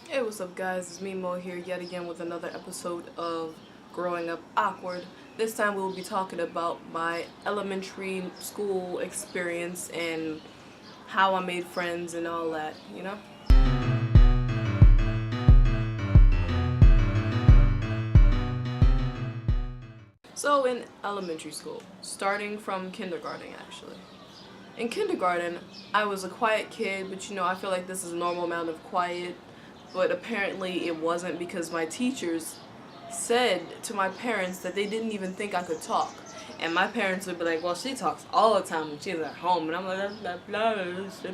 Hey, what's up guys, it's me Mo here yet again with another episode of Growing Up Awkward. This time we will be talking about my elementary school experience and how I made friends and all that, you know? So in elementary school, starting from kindergarten actually. In kindergarten, I was a quiet kid, but I feel like this is a normal amount of quiet, but apparently it wasn't because my teachers said to my parents that they didn't even think I could talk. And my parents would be like, well, she talks all the time when she's at home. And I'm like, blah, blah, blah.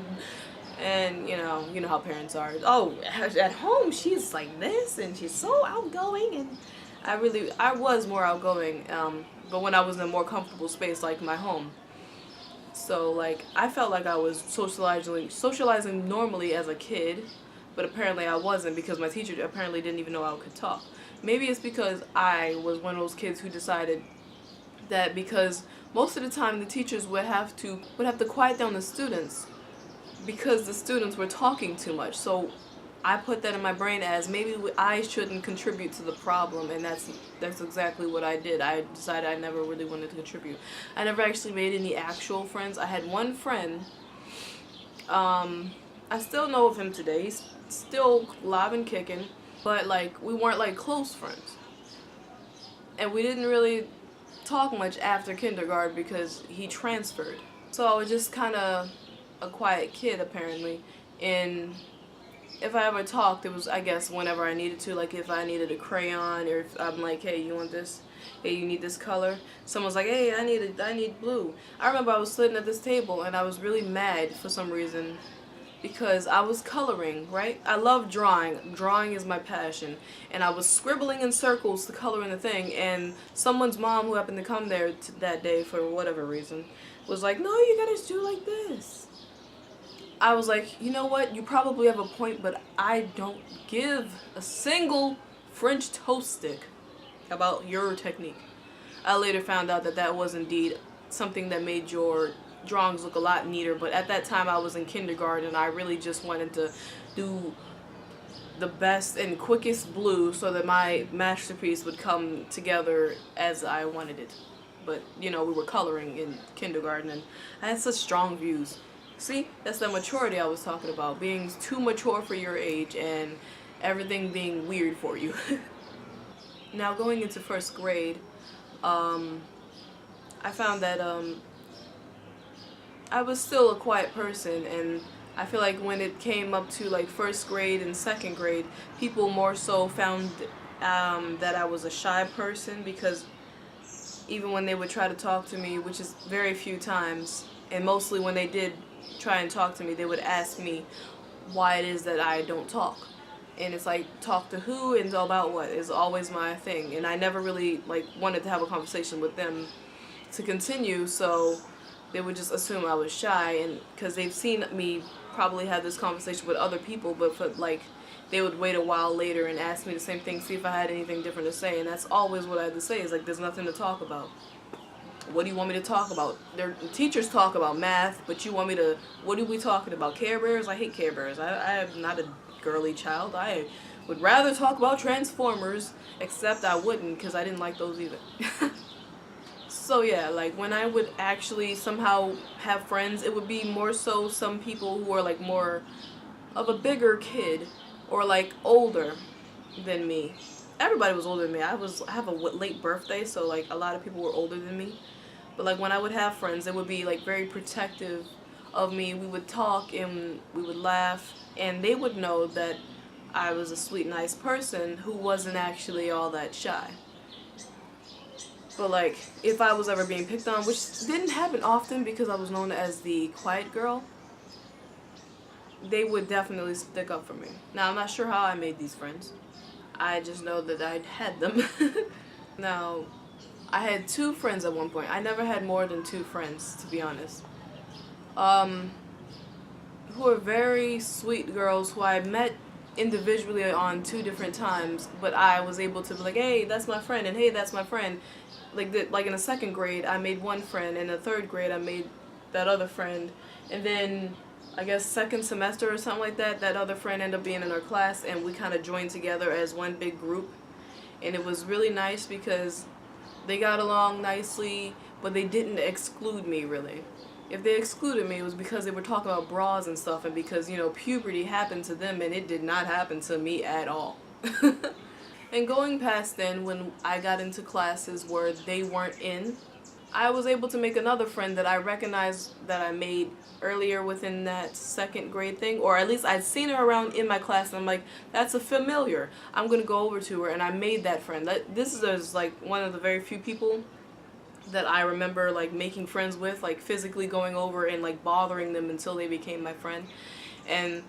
And you know how parents are. Oh, at home she's like this and she's so outgoing. And I was more outgoing, but when I was in a more comfortable space like my home. So like I felt like I was socializing normally as a kid, but apparently I wasn't because my teacher apparently didn't even know I could talk. Maybe it's because I was one of those kids who decided that because most of the time the teachers would have to quiet down the students because the students were talking too much. So I put that in my brain as maybe I shouldn't contribute to the problem, and that's exactly what I did. I decided I never really wanted to contribute. I never actually made any actual friends. I had one friend. I still know of him today. He's still live and kicking, but like we weren't like close friends, and we didn't really talk much after kindergarten because he transferred. So I was just kind of a quiet kid apparently, and if I ever talked, it was, I guess, whenever I needed to. Like, if I needed a crayon, or if I'm like, hey, you want this? Hey, you need this color? Someone's like, hey, I need blue. I remember I was sitting at this table, and I was really mad for some reason because I was coloring, right? I love drawing. Drawing is my passion. And I was scribbling in circles to color in the thing, and someone's mom who happened to come there that day for whatever reason was like, no, you gotta do like this. I was like, you know what, you probably have a point, but I don't give a single French toast stick about your technique. I later found out that that was indeed something that made your drawings look a lot neater, but at that time I was in kindergarten and I really just wanted to do the best and quickest blue so that my masterpiece would come together as I wanted it. But, we were coloring in kindergarten and I had such strong views. See, that's the maturity I was talking about. Being too mature for your age and everything being weird for you. Now, going into first grade, I found that I was still a quiet person, and I feel like when it came up to like first grade and second grade, people more so found that I was a shy person because even when they would try to talk to me, which is very few times, and mostly when they did try and talk to me, they would ask me why it is that I don't talk. And it's like, talk to who and about what is always my thing. And I never really like wanted to have a conversation with them to continue, so they would just assume I was shy, and because they've seen me probably have this conversation with other people, but for like they would wait a while later and ask me the same thing, see if I had anything different to say, and that's always what I had to say is like, there's nothing to talk about. What do you want me to talk about? Their teachers talk about math, but you want me to, what are we talking about? Care Bears? I hate Care Bears. I am not a girly child. I would rather talk about Transformers, except I wouldn't because I didn't like those either. So yeah, like when I would actually somehow have friends, it would be more so some people who are like more of a bigger kid or like older than me. Everybody was older than me. I have a late birthday, so like a lot of people were older than me. But like when I would have friends, they would be like very protective of me. We would talk and we would laugh, and they would know that I was a sweet, nice person who wasn't actually all that shy. But like if I was ever being picked on, which didn't happen often because I was known as the quiet girl, they would definitely stick up for me. Now I'm not sure how I made these friends. I just know that I had them. Now, I had two friends at one point. I never had more than two friends, to be honest. Who are very sweet girls who I met individually on two different times, but I was able to be like, hey, that's my friend, and hey, that's my friend. Like in the second grade, I made one friend, and in the third grade, I made that other friend, and then I guess second semester or something like that, that other friend ended up being in our class, and we kind of joined together as one big group. And it was really nice because they got along nicely, but they didn't exclude me really. If they excluded me, it was because they were talking about bras and stuff, and because, you know, puberty happened to them and it did not happen to me at all. And going past then, when I got into classes where they weren't in, I was able to make another friend that I recognized that I made earlier within that second grade thing, or at least I'd seen her around in my class, and I'm like, that's a familiar. I'm gonna go over to her, and I made that friend. This is like one of the very few people that I remember like making friends with, like physically going over and like bothering them until they became my friend. And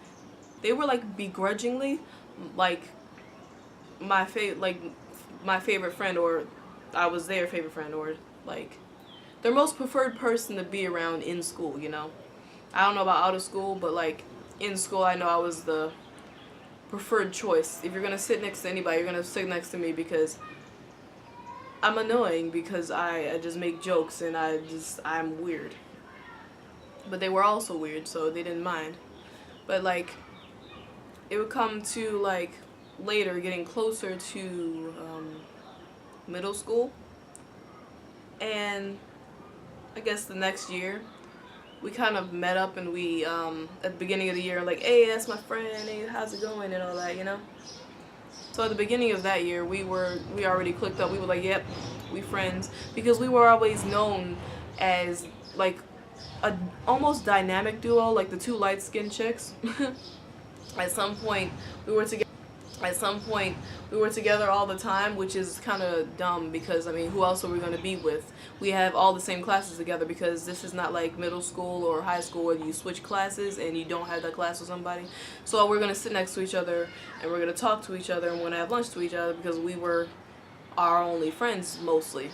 they were like begrudgingly like my favorite friend, or I was their favorite friend, or like their most preferred person to be around in school, you know. I don't know about out of school, but like in school I know I was the preferred choice. If you're gonna sit next to anybody, you're gonna sit next to me because I'm annoying, because I just make jokes and I'm weird. But they were also weird, so they didn't mind. But like it would come to like later, getting closer to middle school, and I guess the next year we kind of met up, and we at the beginning of the year, like, hey, that's my friend, hey, how's it going, and all that, you know. So at the beginning of that year, we already clicked up. We were like, yep, we friends, because we were always known as like a almost dynamic duo, like the two light-skinned chicks. At some point we were together. All the time, which is kind of dumb, because I mean, who else are we going to be with? We have all the same classes together, because this is not like middle school or high school where you switch classes and you don't have that class with somebody. So we're going to sit next to each other, and we're going to talk to each other, and we're going to have lunch to each other, because we were our only friends mostly.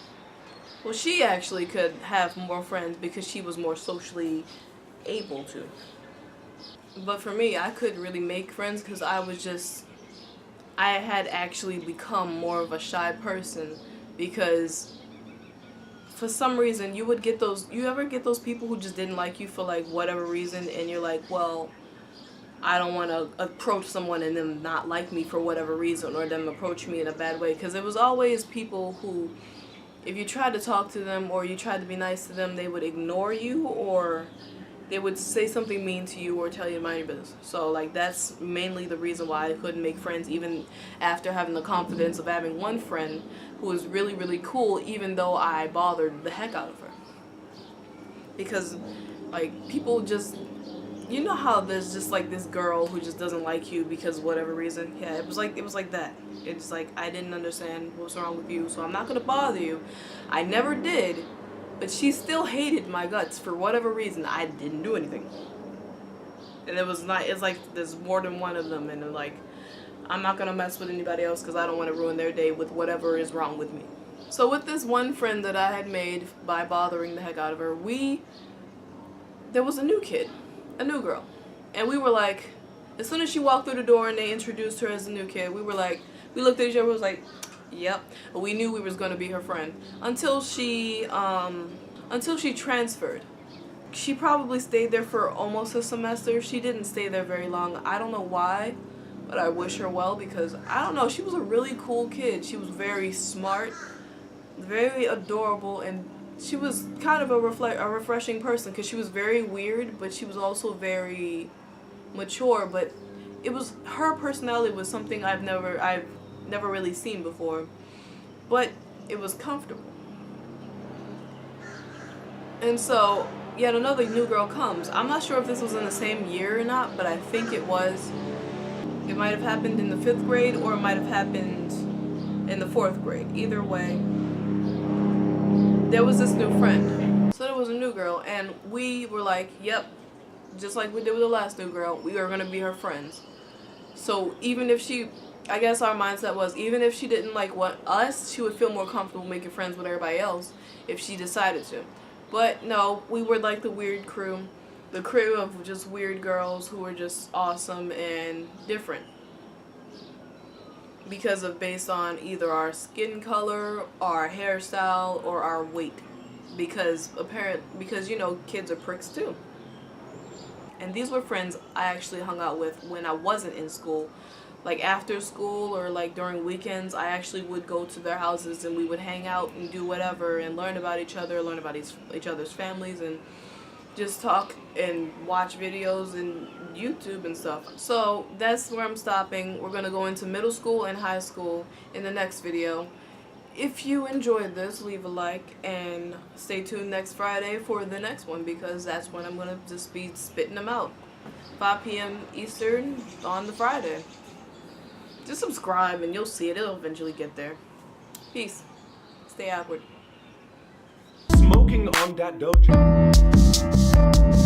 Well, she actually could have more friends because she was more socially able to. But for me, I couldn't really make friends because I had actually become more of a shy person, because for some reason you ever get those people who just didn't like you for like whatever reason, and you're like, well, I don't want to approach someone and them not like me for whatever reason, or them approach me in a bad way, because it was always people who, if you tried to talk to them or you tried to be nice to them, they would ignore you, or they would say something mean to you, or tell you to mind your business. So like that's mainly the reason why I couldn't make friends, even after having the confidence of having one friend who was really, really cool, even though I bothered the heck out of her. Because like people just, you know how there's just like this girl who just doesn't like you because of whatever reason. Yeah, it was like that. It's like, I didn't understand what's wrong with you, so I'm not gonna bother you. I never did. But she still hated my guts for whatever reason. I didn't do anything. And it's like there's more than one of them, and like, I'm not gonna mess with anybody else because I don't want to ruin their day with whatever is wrong with me. So with this one friend that I had made by bothering the heck out of her, there was a new kid, a new girl. And we were like, as soon as she walked through the door and they introduced her as a new kid, we looked at each other, we was like, yep. We knew we was gonna be her friend until she transferred. She probably stayed there for almost a semester. She didn't stay there very long. I don't know why, but I wish her well, because I don't know, she was a really cool kid. She was very smart, very adorable, and she was kind of a refreshing person, because she was very weird, but she was also very mature. But her personality was something I've never really seen before, but it was comfortable. And so yet another new girl comes. I'm not sure if this was in the same year or not, but I think it was. It might have happened in the 5th grade, or it might have happened in the 4th grade. Either way, there was this new friend. So there was a new girl, and we were like, yep, just like we did with the last new girl, we are gonna be her friends. So even if I guess our mindset was, even if she didn't like us, she would feel more comfortable making friends with everybody else if she decided to. But no, we were like the weird crew. The crew of just weird girls who were just awesome and different. Based on either our skin color, our hairstyle, or our weight. Because you know, kids are pricks too. And these were friends I actually hung out with when I wasn't in school. Like after school or like during weekends, I actually would go to their houses and we would hang out and do whatever and learn about each other, learn about each other's families, and just talk and watch videos and YouTube and stuff. So that's where I'm stopping. We're going to go into middle school and high school in the next video. If you enjoyed this, leave a like and stay tuned next Friday for the next one, because that's when I'm going to just be spitting them out. 5 p.m. Eastern on the Friday. Just subscribe and you'll see it. It'll eventually get there. Peace. Stay awkward. Smoking on that dojo.